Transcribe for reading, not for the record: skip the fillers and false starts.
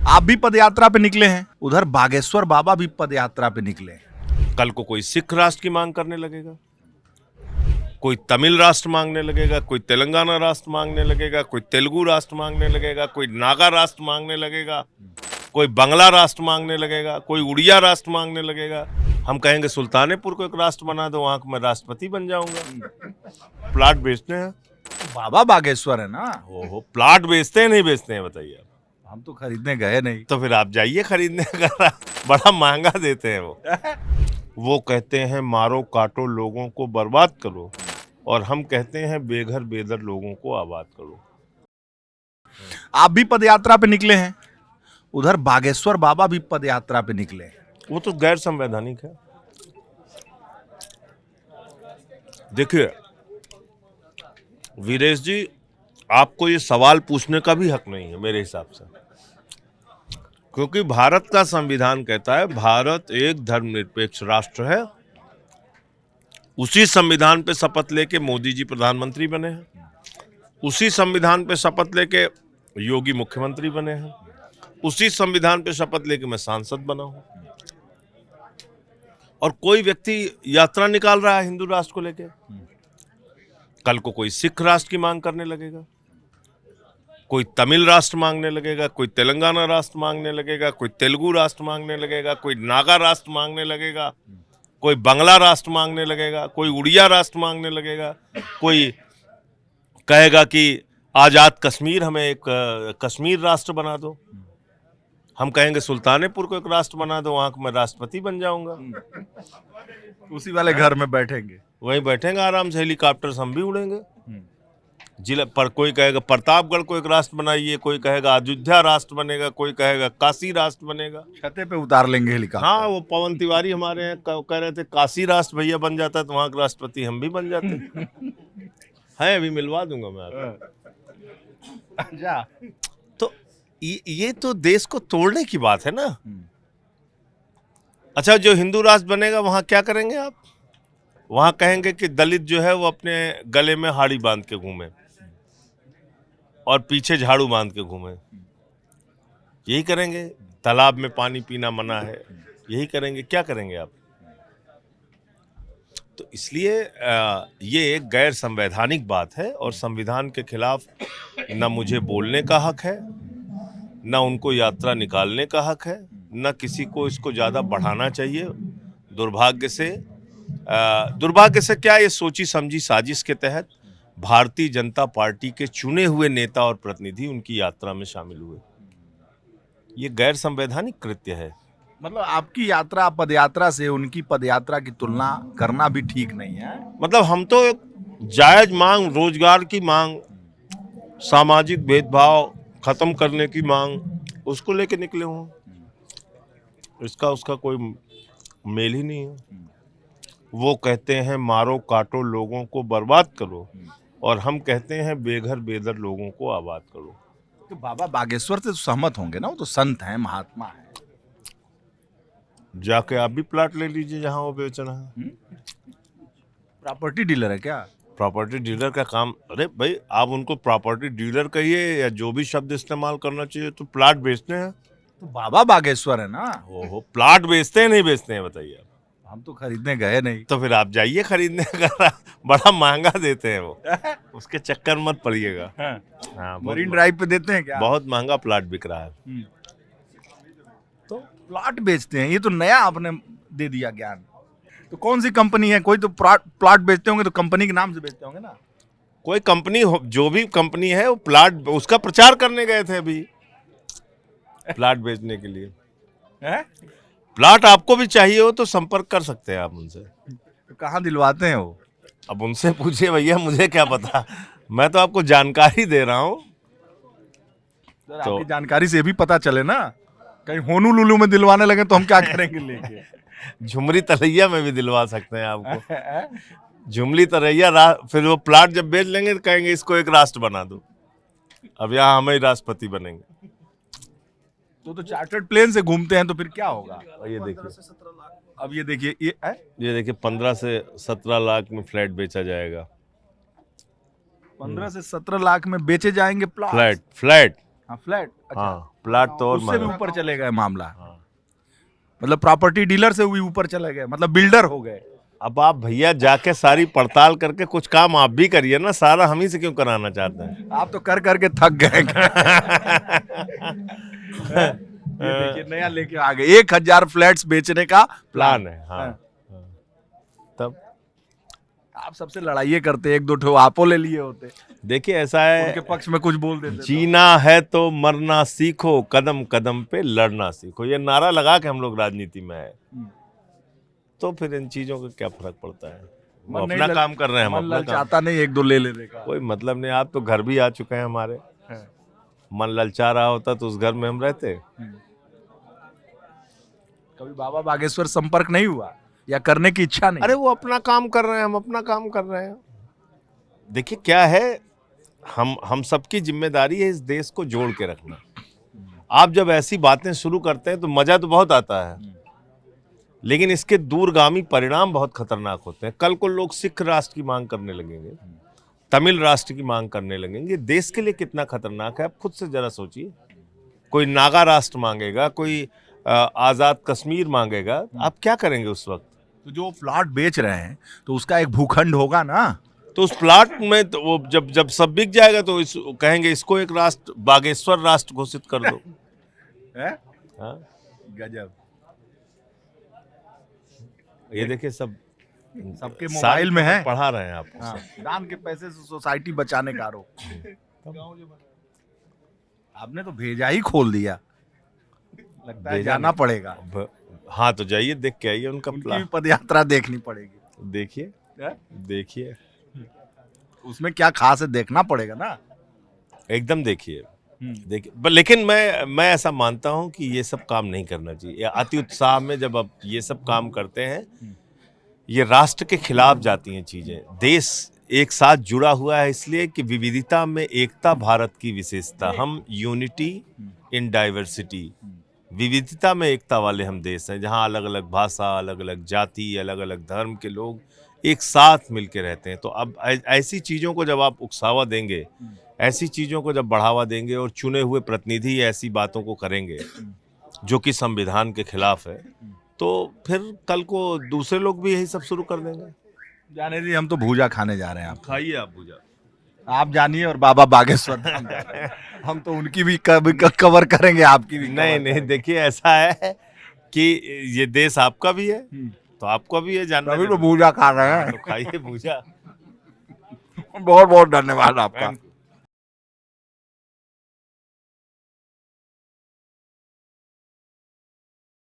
आप भी पदयात्रा पे निकले हैं, उधर बागेश्वर बाबा भी पदयात्रा पे निकले हैं। कल को कोई सिख राष्ट्र की मांग करने लगेगा, कोई तमिल राष्ट्र मांगने लगेगा, कोई तेलंगाना राष्ट्र मांगने लगेगा, कोई तेलुगु राष्ट्र मांगने लगेगा, कोई नागा राष्ट्र मांगने लगेगा, कोई बांग्ला राष्ट्र मांगने लगेगा, कोई उड़िया राष्ट्र मांगने लगेगा। हम कहेंगे सुल्तानपुर को एक राष्ट्र बना दो, वहां मैं राष्ट्रपति बन जाऊंगा। प्लाट बेचने हैं, बाबा बागेश्वर है ना। हो प्लाट बेचते हैं नहीं बेचते हैं बताइए। हम तो खरीदने गए नहीं। तो फिर आप जाइए खरीदने का, बड़ा महंगा देते हैं वो कहते हैं मारो काटो लोगों को बर्बाद करो, और हम कहते हैं बेघर बेदर लोगों को आबाद करो। आप भी पदयात्रा पे निकले हैं, उधर बागेश्वर बाबा भी पदयात्रा पे निकले हैं। वो तो गैर संवैधानिक है। देखिए वीरेश जी, आपको ये सवाल पूछने का भी हक नहीं है मेरे हिसाब से, क्योंकि भारत का संविधान कहता है भारत एक धर्मनिरपेक्ष राष्ट्र है। उसी संविधान पे शपथ लेके मोदी जी प्रधानमंत्री बने हैं, उसी संविधान पे शपथ लेके योगी मुख्यमंत्री बने हैं, उसी संविधान पे शपथ लेके मैं सांसद बना हूं। और कोई व्यक्ति यात्रा निकाल रहा है हिंदू राष्ट्र को लेके, कल को कोई सिख राष्ट्र की मांग करने लगेगा, कोई तमिल राष्ट्र मांगने लगेगा, कोई तेलंगाना राष्ट्र मांगने लगेगा, कोई तेलुगु राष्ट्र मांगने लगेगा, कोई नागा राष्ट्र मांगने लगेगा, कोई बांग्ला राष्ट्र मांगने लगेगा, कोई उड़िया राष्ट्र मांगने लगेगा, कोई कहेगा कि आजाद कश्मीर हमें एक कश्मीर राष्ट्र बना दो। हम कहेंगे सुल्तानपुर को एक राष्ट्र बना दो, वहां मैं राष्ट्रपति बन जाऊंगा। उसी वाले घर में बैठेंगे, वहीं बैठेंगे आराम से, हेलीकॉप्टर से हम भी उड़ेंगे। जिला पर कोई कहेगा प्रतापगढ़ को एक राष्ट्र बनाइए, कोई कहेगा अयोध्या राष्ट्र बनेगा, कोई कहेगा काशी राष्ट्र बनेगा। छते पे उतार लेंगे हेलीकॉप्टर। हाँ, वो पवन तिवारी हमारे हैं कह रहे थे काशी राष्ट्र भैया बन जाता है तो वहां के राष्ट्रपति हम भी बन जाते हैं। अभी मिलवा दूंगा मैं आपको। अच्छा, तो ये तो देश को तोड़ने की बात है ना। अच्छा, जो हिंदू राष्ट्र बनेगा वहां क्या करेंगे आप? वहां कहेंगे कि दलित जो है वो अपने गले में हाड़ी बांध के घूमे और पीछे झाड़ू बांध के घूमे, यही करेंगे। तालाब में पानी पीना मना है, यही करेंगे। क्या करेंगे आप? तो इसलिए ये एक गैर संवैधानिक बात है, और संविधान के खिलाफ न मुझे बोलने का हक है, न उनको यात्रा निकालने का हक है, न किसी को इसको ज़्यादा बढ़ाना चाहिए। दुर्भाग्य से क्या, ये सोची समझी साजिश के तहत भारतीय जनता पार्टी के चुने हुए नेता और प्रतिनिधि उनकी यात्रा में शामिल हुए। ये गैर संवैधानिक कृत्य है। मतलब आपकी यात्रा पदयात्रा से उनकी पदयात्रा की तुलना करना भी ठीक नहीं है। मतलब हम तो एक जायज मांग, रोजगार की मांग, सामाजिक भेदभाव खत्म करने की मांग, उसको लेके निकले हों। इसका उसका कोई मेल ही नहीं है। वो कहते हैं मारो काटो लोगों को बर्बाद करो, और हम कहते हैं बेघर बेदर लोगों को आबाद करो। तो बाबा बागेश्वर से तो सहमत होंगे ना, वो तो संत हैं, महात्मा हैं। जाके आप भी प्लाट ले लीजिए जहां वो बेचना है। प्रॉपर्टी डीलर है क्या? प्रॉपर्टी डीलर का काम, अरे भाई आप उनको प्रॉपर्टी डीलर कहिए या जो भी शब्द इस्तेमाल करना चाहिए, तो प्लाट बेचते हैं। तो बाबा बागेश्वर है ना। हो प्लाट बेचते हैं नहीं बेचते हैं बताइए। हम तो खरीदने गए नहीं। तो फिर आप जाइए खरीदने का, बड़ा महंगा देते हैं वो, उसके चक्कर मत पड़िएगा। हाँ, मरीन ड्राइव पे देते हैं क्या? बहुत महंगा प्लाट बिक रहा है। तो प्लाट बेचते हैं, ये तो नया आपने दे दिया ज्ञान। तो कौन सी कंपनी है? कोई तो प्लाट बेचते होंगे तो कंपनी के नाम से बेचते होंगे ना। कोई कंपनी हो, जो भी कंपनी है, वो प्लाट उसका प्रचार करने गए थे अभी, प्लाट बेचने के लिए। है? प्लाट आपको भी चाहिए हो तो संपर्क कर सकते हैं आप उनसे। तो कहाँ दिलवाते हैं वो? अब उनसे पूछिए भैया, मुझे क्या पता। मैं तो आपको जानकारी दे रहा हूँ। तो आपकी जानकारी से भी पता चले ना, कहीं होनूलुलु में दिलवाने लगे तो हम क्या करेंगे लेके। झुमरी तरैया में भी दिलवा सकते हैं आपको। झुमरी तरैया, फिर वो प्लाट जब बेच लेंगे तो कहेंगे इसको एक राष्ट्र बना दो, अब यहाँ हम ही राष्ट्रपति बनेंगे। तो चार्टर्ड प्लेन से घूमते हैं तो फिर क्या होगा? ये देखिए, अब ये देखिए, ये देखिए 15 से 17 लाख में फ्लैट बेचा जाएगा। 15 से 17 लाख में बेचे जाएंगे प्लॉट। फ्लैट हाँ फ्लैट, अच्छा। हाँ प्लाट तो और उससे भी महंगा। ऊपर चले गए मामला, हाँ। मतलब प्रॉपर्टी डीलर से भी ऊपर चले गए, मतलब बिल्डर हो गए। अब आप भैया जाके सारी पड़ताल करके कुछ काम आप भी करिए ना, सारा हम ही से क्यों कराना चाहते हैं? आप तो कर करके थक गए। ये देखिए नया लेके आ गए, 1000 फ्लैट्स बेचने का प्लान है। हाँ, हाँ। हाँ। तब आप सबसे लड़ाइयाँ करते, एक दो ठो आपो ले लिए होते, देखिए ऐसा उनके है, पक्ष में कुछ बोल देते तो। जीना है तो मरना सीखो, कदम कदम पे लड़ना सीखो, ये नारा लगा के हम लोग राजनीति में है। तो फिर इन चीजों का क्या फर्क पड़ता है? वो मन नहीं अपना काम कर रहे हैं, हम मन अपना काम। ललचाता नहीं एक दो ले लेने का। कोई मतलब नहीं, आप तो घर भी आ चुके हैं हमारे। मन ललचा रहा होता तो उस घर में हम रहते। कभी बाबा बागेश्वर संपर्क नहीं हुआ या करने की इच्छा नहीं? अरे वो अपना काम कर रहे हैं, हम अपना काम कर रहे हैं। देखिए क्या है, हम सबकी जिम्मेदारी है इस देश को जोड़ के रखना। आप जब ऐसी बातें शुरू करते हैं तो मजा तो बहुत आता है, लेकिन इसके दूरगामी परिणाम बहुत खतरनाक होते हैं। कल को लोग सिख राष्ट्र की मांग करने लगेंगे, तमिल राष्ट्र की मांग करने लगेंगे। देश के लिए कितना खतरनाक है आप खुद से जरा सोचिए। कोई नागा राष्ट्र मांगेगा, कोई आजाद कश्मीर मांगेगा, आप क्या करेंगे उस वक्त? तो जो प्लॉट बेच रहे हैं तो उसका एक भूखंड होगा ना। तो उस प्लाट में तो वो जब जब सब बिक जाएगा तो कहेंगे इसको एक राष्ट्र, बागेश्वर राष्ट्र घोषित कर दो। है? हाँ? गजब। ये देखिए सब सबके मोबाइल में है। पढ़ा रहे हैं आपको। हाँ, दान के पैसे से सोसाइटी बचाने का आरोप। आपने तो भेजा ही खोल दिया, लगता है भेजा जाना नहीं। पड़ेगा। हाँ तो जाइए देख के आइए उनका उनकी भी प्लान। पदयात्रा देखनी पड़ेगी। देखिए है? देखिए उसमें क्या खास है देखना पड़ेगा ना। एकदम देखिए देखिए। लेकिन मैं ऐसा मानता हूं कि ये सब काम नहीं करना चाहिए। अति उत्साह में जब आप ये सब काम करते हैं, ये राष्ट्र के खिलाफ जाती हैं चीजें। देश एक साथ जुड़ा हुआ है इसलिए कि विविधता में एकता भारत की विशेषता। हम यूनिटी इन डाइवर्सिटी, विविधता में एकता वाले हम देश हैं, जहाँ अलग अलग भाषा, अलग अलग जाति, अलग अलग धर्म के लोग एक साथ मिलके रहते हैं। तो अब ऐसी चीज़ों को जब आप उकसावा देंगे, ऐसी चीज़ों को जब बढ़ावा देंगे और चुने हुए प्रतिनिधि ऐसी बातों को करेंगे जो कि संविधान के खिलाफ है, तो फिर कल को दूसरे लोग भी यही सब शुरू कर देंगे। जाने दी, हम तो भूजा खाने जा रहे हैं। आप खाइए आप भूजा, आप जानिए और बाबा बागेश्वर धाम जा रहे हैं। हम तो उनकी भी कवर करेंगे, आपकी भी नहीं नहीं, देखिए ऐसा है कि ये देश आपका भी है तो आपका भी है जानना। तभी तो भूजा खा रहे हैं। तो खाइए भूजा। बहुत बहुत धन्यवाद आपका।